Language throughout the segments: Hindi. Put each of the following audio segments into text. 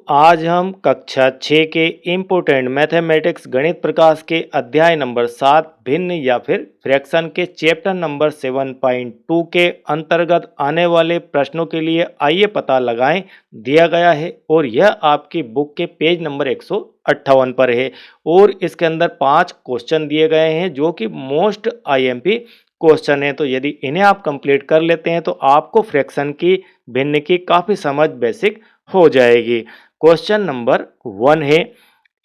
आज हम कक्षा 6 के इम्पोर्टेंट मैथमेटिक्स गणित प्रकाश के अध्याय नंबर 7 भिन्न या फिर फ्रैक्शन के चैप्टर नंबर 7.2 के अंतर्गत आने वाले प्रश्नों के लिए आइए पता लगाएं दिया गया है और यह आपकी बुक के पेज नंबर 158 पर है और इसके अंदर 5 क्वेश्चन दिए गए हैं जो कि मोस्ट आईएमपी क्वेश्चन है। तो यदि इन्हें आप कंप्लीट कर लेते हैं तो आपको फ्रैक्शन की भिन्न की काफ़ी समझ बेसिक हो जाएगी। क्वेश्चन नंबर 1 है,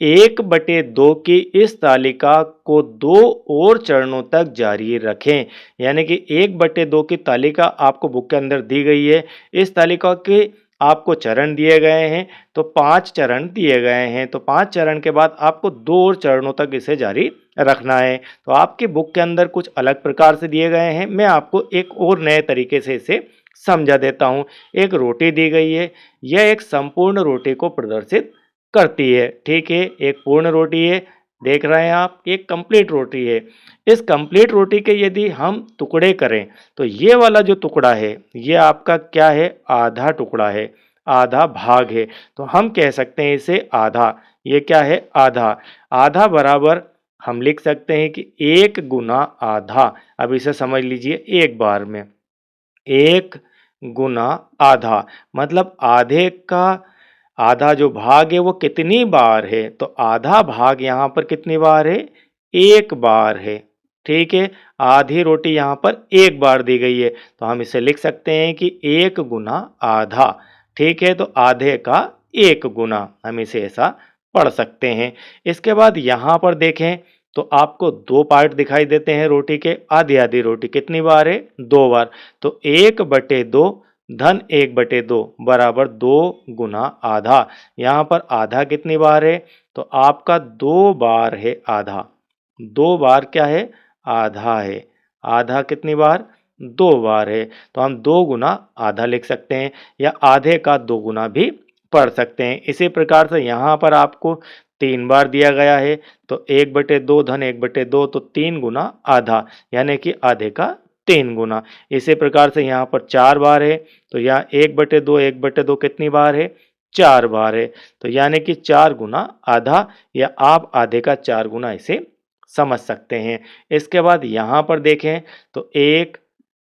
1/2 की इस तालिका को 2 और चरणों तक जारी रखें। यानी कि 1/2 की तालिका आपको बुक के अंदर दी गई है। इस तालिका के आपको चरण दिए गए हैं, तो 5 चरण दिए गए हैं। तो 5 चरण के बाद आपको 2 और चरणों तक इसे जारी रखना है। तो आपकी बुक के अंदर कुछ अलग प्रकार से दिए गए हैं, मैं आपको एक और नए तरीके से इसे समझा देता हूँ। एक रोटी दी गई है, यह एक संपूर्ण रोटी को प्रदर्शित करती है। ठीक है, एक पूर्ण रोटी है, देख रहे हैं आप, एक कंप्लीट रोटी है। इस कंप्लीट रोटी के यदि हम टुकड़े करें तो ये वाला जो टुकड़ा है ये आपका क्या है, आधा टुकड़ा है, आधा भाग है। तो हम कह सकते हैं इसे आधा, ये क्या है, आधा। आधा बराबर हम लिख सकते हैं कि 1 गुना आधा। अब इसे समझ लीजिए एक बार में, 1 गुना आधा मतलब आधे का आधा जो भाग है वो कितनी बार है, तो आधा भाग यहाँ पर कितनी बार है, एक बार है। ठीक है, आधी रोटी यहाँ पर एक बार दी गई है, तो हम इसे लिख सकते हैं कि 1 गुना आधा। ठीक है, तो आधे का 1 गुना, हम इसे ऐसा पढ़ सकते हैं। इसके बाद यहाँ पर देखें तो आपको 2 पार्ट दिखाई देते हैं रोटी के। आधी आधी रोटी कितनी बार है, 2 बार। तो 1/2 धन 1/2 बराबर 2 गुना आधा। यहाँ पर आधा कितनी बार है, तो आपका 2 बार है आधा। 2 बार क्या है, आधा है। आधा कितनी बार, 2 बार है। तो हम 2 गुना आधा लिख सकते हैं या आधे का 2 गुना भी पढ़ सकते हैं। इसी प्रकार से यहाँ पर आपको 3 बार दिया गया है, तो 1/2 धन 1/2 तो 3 गुना आधा, यानी कि आधे का 3 गुना। इसी प्रकार से यहाँ पर 4 बार है, तो यहाँ 1/2 कितनी बार है, 4 बार है। तो यानी कि 4 गुना आधा, या आप आधे का 4 गुना इसे समझ सकते हैं। इसके बाद यहाँ पर देखें तो 1,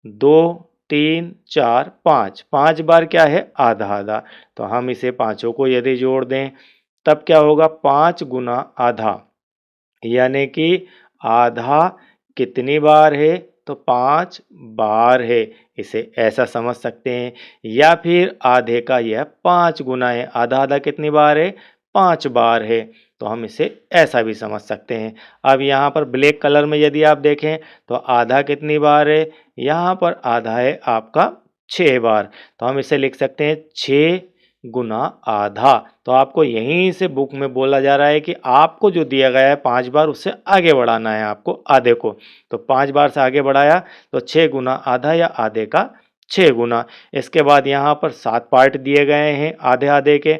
2, 3, 4, 5, 5 बार क्या है, आधा आधा। तो हम इसे पाँचों को यदि जोड़ दें तब क्या होगा, 5 गुना आधा, यानी कि आधा कितनी बार है, तो 5 बार है। इसे ऐसा समझ सकते हैं, या फिर आधे का यह 5 गुना है। आधा आधा कितनी बार है, 5 बार है। तो हम इसे ऐसा भी समझ सकते हैं। अब यहाँ पर ब्लैक कलर में यदि आप देखें तो आधा कितनी बार है, यहाँ पर आधा है आपका 6 बार। तो हम इसे लिख सकते हैं 6 गुना आधा। तो आपको यहीं से बुक में बोला जा रहा है कि आपको जो दिया गया है 5 बार, उससे आगे बढ़ाना है आपको आधे को। तो 5 बार से आगे बढ़ाया तो 6 गुना आधा या आधे का 6 गुना। इसके बाद यहाँ पर 7 पार्ट दिए गए हैं आधे आधे के,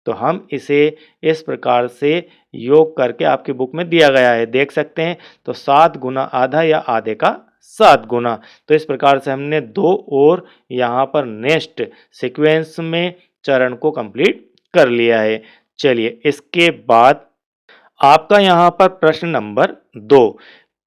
तो हम इसे इस प्रकार से योग करके आपकी बुक में दिया गया है, देख सकते हैं। तो 7 गुना आधा या आधे का 7 गुना। तो इस प्रकार से हमने 2 और यहाँ पर नेक्स्ट सीक्वेंस में चरण को कंप्लीट कर लिया है। चलिए इसके बाद आपका यहाँ पर प्रश्न नंबर 2,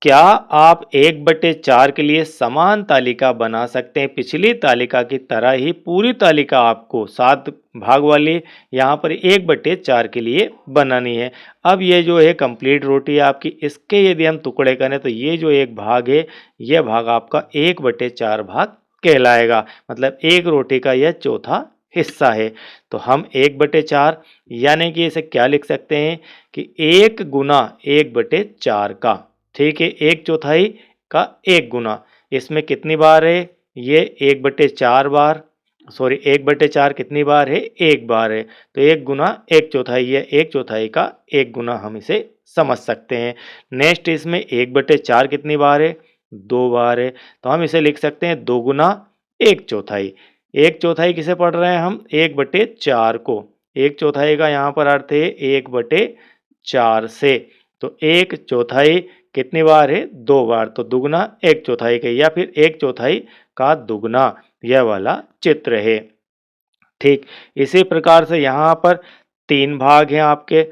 क्या आप 1/4 के लिए समान तालिका बना सकते हैं। पिछली तालिका की तरह ही पूरी तालिका आपको 7 भाग वाली यहाँ पर 1/4 के लिए बनानी है। अब ये जो है कंप्लीट रोटी है आपकी, इसके यदि हम टुकड़े करें तो ये जो एक भाग है, यह भाग आपका 1/4 भाग कहलाएगा। मतलब एक रोटी का यह चौथा हिस्सा है। तो हम 1/4 यानी कि इसे क्या लिख सकते हैं कि 1 गुना 1/4 का, ठीक है, 1/4 का 1 गुना। इसमें कितनी बार है, ये 1/4 बार, सॉरी 1/4 कितनी बार है, 1 बार है। तो 1 गुना 1/4 है, 1/4 का 1 गुना हम इसे समझ सकते हैं। नेक्स्ट इसमें 1/4 कितनी बार है, 2 बार है। तो हम इसे लिख सकते हैं 2 गुना 1/4। 1/4 किसे पढ़ रहे हैं हम, 1/4 को। 1/4 का यहाँ पर अर्थ है 1/4 से। तो 1/4 कितनी बार है, 2 बार। तो दुगना 1/4 के, या फिर 1/4 का दुगना, यह वाला चित्र है। ठीक इसी प्रकार से यहाँ पर तीन भाग हैं आपके,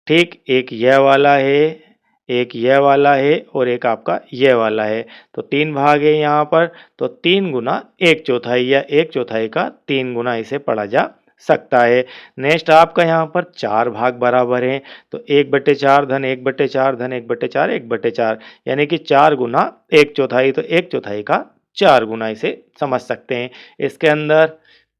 ठीक, एक यह वाला है, एक यह वाला है और एक आपका यह वाला है। तो तीन भाग है यहाँ पर, तो 3 गुना एक चौथाई या एक चौथाई का 3 गुना इसे पढ़ा जा सकता है। नेक्स्ट आपका यहाँ पर चार भाग बराबर हैं, तो 1/4 धन 1/4 धन 1/4 1/4, यानी कि 4 गुना एक चौथाई, तो एक चौथाई का 4 गुना इसे समझ सकते हैं। इसके अंदर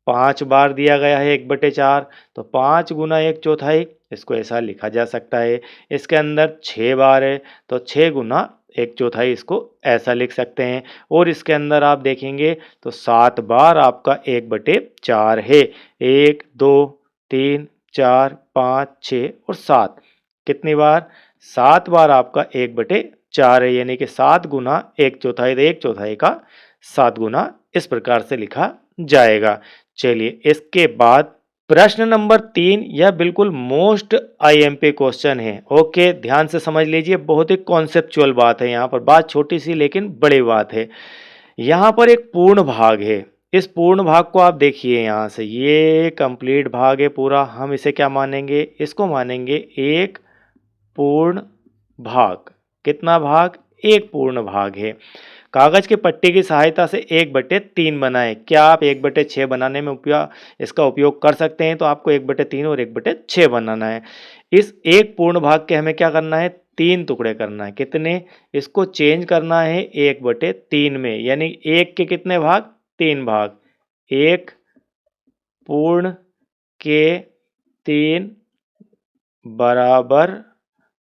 5 बार दिया गया है 1/4, तो 5 गुना एक चौथाई, इसको ऐसा लिखा जा सकता है। इसके अंदर 6 बार है, तो 6 गुना एक चौथाई, इसको ऐसा लिख सकते हैं। और इसके अंदर आप देखेंगे तो 7 बार आपका 1/4 है। 1 2 3 4 5 6 और 7, कितनी बार? 7 बार आपका 1/4 है, यानी कि 7 गुना एक चौथाई, तो एक चौथाई का 7 गुना इस प्रकार से लिखा जाएगा। चलिए इसके बाद प्रश्न नंबर 3, यह बिल्कुल मोस्ट आईएमपी क्वेश्चन है। ओके, ध्यान से समझ लीजिए, बहुत ही कॉन्सेप्चुअल बात है, यहाँ पर बात छोटी सी लेकिन बड़ी बात है। यहाँ पर एक पूर्ण भाग है, इस पूर्ण भाग को आप देखिए, यहाँ से ये कंप्लीट भाग है पूरा, हम इसे क्या मानेंगे? इसको मानेंगे एक पूर्ण भाग। कितना भाग? एक पूर्ण भाग है। कागज की पट्टी की सहायता से 1/3 बनाएं। क्या आप 1/6 बनाने में इसका उपयोग कर सकते हैं? तो आपको 1/3 और 1/6 बनाना है। इस एक पूर्ण भाग के हमें क्या करना है? 3 टुकड़े करना है। कितने? इसको चेंज करना है 1/3 में, यानी एक के कितने भाग? 3 भाग। एक पूर्ण के 3 बराबर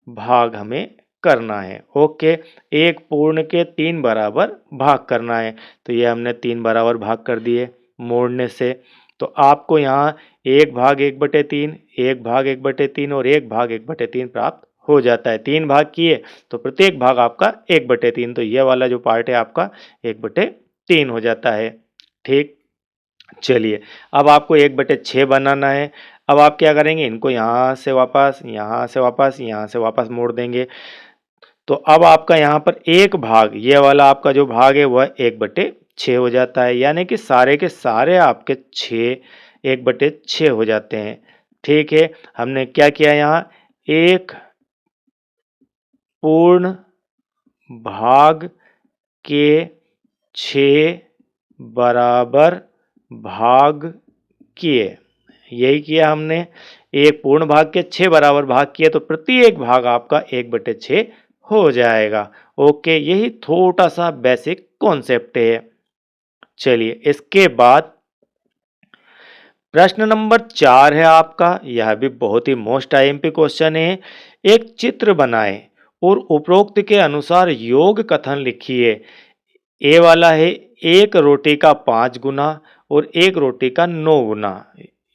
भाग हमें करना है। ओके, एक पूर्ण के 3 बराबर भाग करना है, तो ये हमने 3 बराबर भाग कर दिए मोड़ने से। तो आपको यहाँ 1 भाग 1/3, 1 भाग 1/3 और 1 भाग 1/3 प्राप्त हो जाता है। 3 भाग किए तो प्रत्येक भाग आपका 1/3, तो ये वाला जो पार्ट है आपका 1/3 हो जाता है। ठीक, चलिए अब आपको 1/6 बनाना है। अब आप क्या करेंगे? इनको यहाँ से वापस, यहाँ से वापस, यहाँ से वापस मोड़ देंगे। तो अब आपका यहाँ पर एक भाग, ये वाला आपका जो भाग है वह 1/6 हो जाता है, यानी कि सारे के सारे आपके 1/6 हो जाते हैं। ठीक है, हमने क्या किया यहाँ? एक पूर्ण भाग के 6 बराबर भाग किए, यही किया हमने। एक पूर्ण भाग के 6 बराबर भाग किए तो प्रत्येक भाग आपका 1/6 हो जाएगा। ओके, यही छोटा सा बेसिक कॉन्सेप्ट है। चलिए इसके बाद प्रश्न नंबर 4 है आपका, यह भी बहुत ही मोस्ट आईएमपी क्वेश्चन है। एक चित्र बनाएं और उपरोक्त के अनुसार योग कथन लिखिए। ए वाला है 1 रोटी का 5 गुना और 1 रोटी का 9 गुना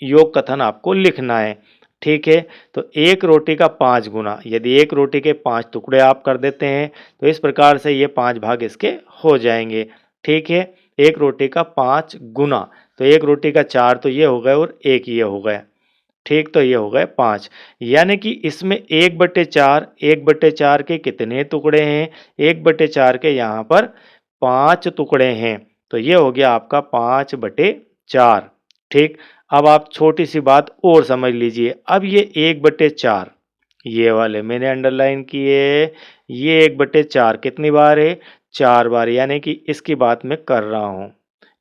योग कथन आपको लिखना है। ठीक है, तो 1 रोटी का 5 गुना, यदि 1 रोटी के 5 टुकड़े आप कर देते हैं तो इस प्रकार से ये 5 भाग इसके हो जाएंगे। ठीक है, 1 रोटी का 5 गुना, तो 1 रोटी का 4 तो ये हो गए और 1 ये हो गए। ठीक, तो ये हो गए 5, यानी कि इसमें 1/4, 1/4 के कितने टुकड़े हैं? 1/4 के यहाँ पर 5 टुकड़े हैं, तो ये हो गया आपका 5/4। ठीक, अब आप छोटी सी बात और समझ लीजिए। अब ये 1/4, ये वाले मैंने अंडरलाइन किए, ये 1/4 कितनी बार है? 4 बार, यानी कि इसकी बात मैं कर रहा हूँ।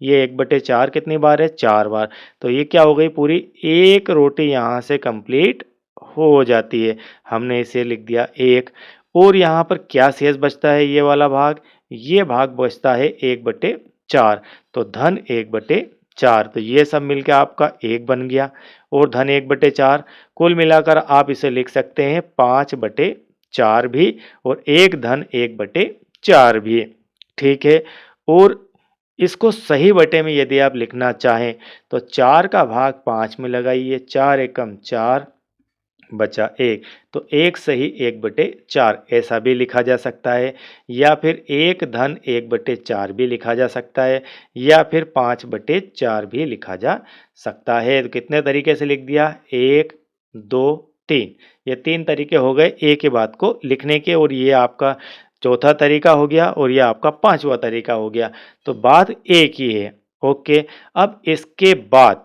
ये 1/4 कितनी बार है? 4 बार। तो ये क्या हो गई? पूरी एक रोटी यहाँ से कंप्लीट हो जाती है। हमने इसे लिख दिया 1, और यहाँ पर क्या शेष बचता है? ये वाला भाग, ये भाग बचता है 1/4, तो धन 1/4, तो ये सब मिलकर आपका 1 बन गया और धन 1/4। कुल मिलाकर आप इसे लिख सकते हैं 5/4 भी और 1 धन 1/4 भी। ठीक है, और इसको सही बटे में यदि आप लिखना चाहें तो 4 का भाग 5 में लगाइए, 4 एकम 4 बचा 1, तो 1 सही 1/4 ऐसा भी लिखा जा सकता है, या फिर 1 धन 1/4 भी लिखा जा सकता है, या फिर 5/4 भी लिखा जा सकता है। तो कितने तरीके से लिख दिया? 1 2 3, ये 3 तरीके हो गए एक ही बात को लिखने के, और ये आपका चौथा तरीका हो गया और ये आपका 5वां तरीका हो गया, तो बात एक ही है। ओके, अब इसके बाद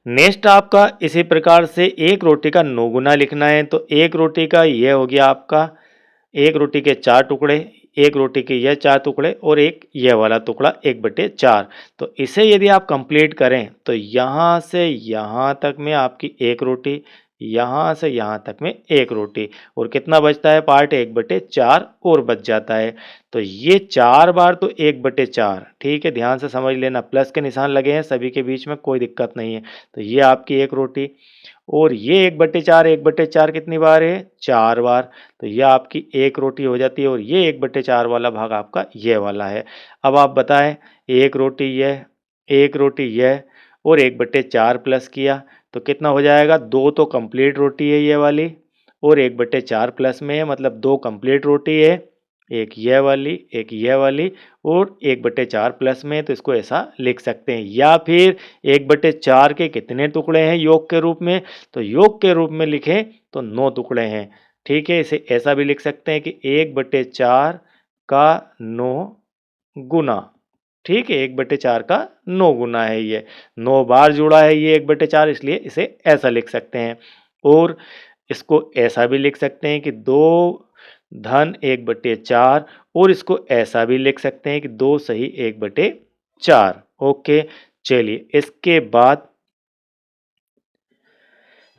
नेक्स्ट आपका इसी प्रकार से एक रोटी का 9 गुना लिखना है। तो एक रोटी का ये हो गया आपका, एक रोटी के 4 टुकड़े, एक रोटी के यह 4 टुकड़े और एक यह वाला टुकड़ा 1/4। तो इसे यदि आप कंप्लीट करें तो यहाँ से यहाँ तक में आपकी एक रोटी, यहाँ से यहाँ तक में एक रोटी, और कितना बचता है पार्ट 1/4 और बच जाता है। तो ये 4 बार तो 1/4, ठीक है, ध्यान से समझ लेना, प्लस के निशान लगे हैं सभी के बीच में, कोई दिक्कत नहीं है। तो ये आपकी एक रोटी, और ये 1/4, 1/4 कितनी बार है, 4 बार। तो यह आपकी एक रोटी हो जाती है, और ये 1/4 वाला भाग आपका ये वाला है। अब आप बताएं, एक रोटी यह, एक रोटी यह, और 1/4 प्लस किया तो कितना हो जाएगा, 2 तो कंप्लीट रोटी है ये वाली, और 1/4 प्लस में है, मतलब 2 कंप्लीट रोटी है, एक यह वाली, एक यह वाली, और 1/4 प्लस में, तो इसको ऐसा लिख सकते हैं। या फिर 1/4 के कितने टुकड़े हैं योग के रूप में, तो योग के रूप में लिखें तो 9 टुकड़े हैं, ठीक है। इसे ऐसा भी लिख सकते हैं कि 1/4 का 9 गुना, ठीक है, 1/4 का 9 गुना है, ये 9 बार जुड़ा है ये 1/4, इसलिए इसे ऐसा लिख सकते हैं। और इसको ऐसा भी लिख सकते हैं कि 2 धन 1/4, और इसको ऐसा भी लिख सकते हैं कि 2 सही 1/4। ओके, चलिए इसके बाद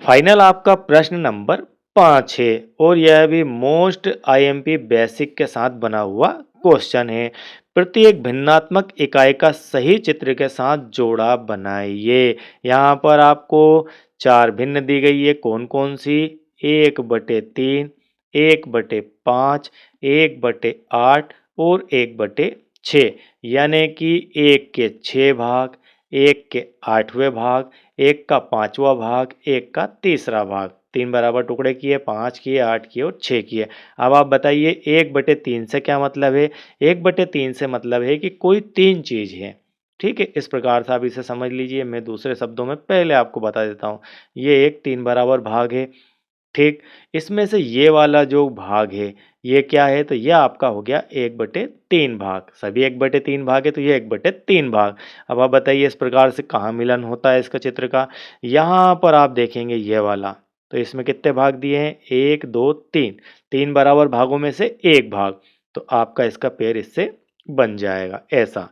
फाइनल आपका प्रश्न नंबर 5 है, और यह भी मोस्ट आईएमपी बेसिक के साथ बना हुआ क्वेश्चन है। प्रत्येक भिन्नात्मक इकाई का सही चित्र के साथ जोड़ा बनाइए। यहाँ पर आपको 4 भिन्न दी गई है, कौन कौन सी, 1/3, 1/5, 1/8 और 1/6, यानी कि 1 के 6 भाग, 1 के 8वें भाग, 1 का 5वां भाग, 1 का तीसरा भाग, 3 बराबर टुकड़े किए, 5 किए, 8 किए और 6 किए। अब आप बताइए 1/3 से क्या मतलब है। 1/3 से मतलब है कि कोई 3 चीज़ है, ठीक है। इस प्रकार से आप इसे समझ लीजिए। मैं दूसरे शब्दों में पहले आपको बता देता हूँ। ये एक 3 बराबर भाग है, ठीक। इसमें से ये वाला जो भाग है ये क्या है, तो यह आपका हो गया 1/3 भाग। सभी 1/3 भाग है तो ये 1/3 भाग। अब आप बताइए इस प्रकार से कहाँ मिलन होता है इसका चित्र का। यहाँ पर आप देखेंगे ये वाला, तो इसमें कितने भाग दिए हैं, 1 2 3, 3 बराबर भागों में से एक भाग, तो आपका इसका पेयर इससे बन जाएगा ऐसा,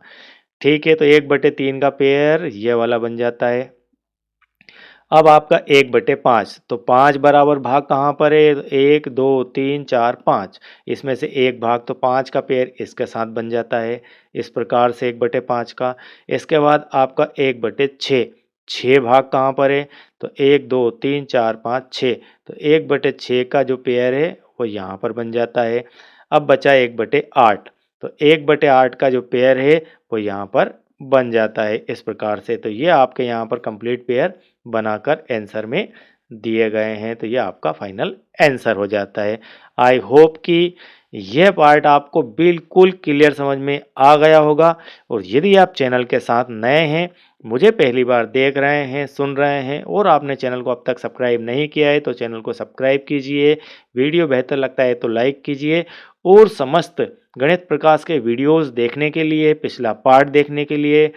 ठीक है। तो 1/3 का पेयर ये वाला बन जाता है। अब आपका 1/5, तो 5 बराबर भाग कहाँ पर है, 1 2 3 4 5, इसमें से एक भाग, तो 5 का पेयर इसके साथ बन जाता है, इस प्रकार से 1/5 का। इसके बाद आपका 1/6, 6 भाग कहाँ पर है, तो 1 2 3 4 5 6, तो 1/6 का जो पेयर है वो यहाँ पर बन जाता है। अब बचा 1/8, तो 1/8 का जो पेयर है वो यहाँ पर बन जाता है इस प्रकार से। तो ये आपके यहाँ पर कंप्लीट पेयर बनाकर आंसर में दिए गए हैं, तो ये आपका फाइनल आंसर हो जाता है। आई होप कि यह पार्ट आपको बिल्कुल क्लियर समझ में आ गया होगा। और यदि आप चैनल के साथ नए हैं, मुझे पहली बार देख रहे हैं, सुन रहे हैं, और आपने चैनल को अब तक सब्सक्राइब नहीं किया है तो चैनल को सब्सक्राइब कीजिए। वीडियो बेहतर लगता है तो लाइक कीजिए, और समस्त गणित प्रकाश के वीडियोस देखने के लिए, पिछला पार्ट देखने के लिए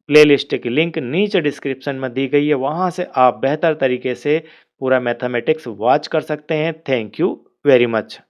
प्लेलिस्ट की लिंक नीचे डिस्क्रिप्शन में दी गई है, वहाँ से आप बेहतर तरीके से पूरा मैथमेटिक्स वॉच कर सकते हैं। Thank you very much.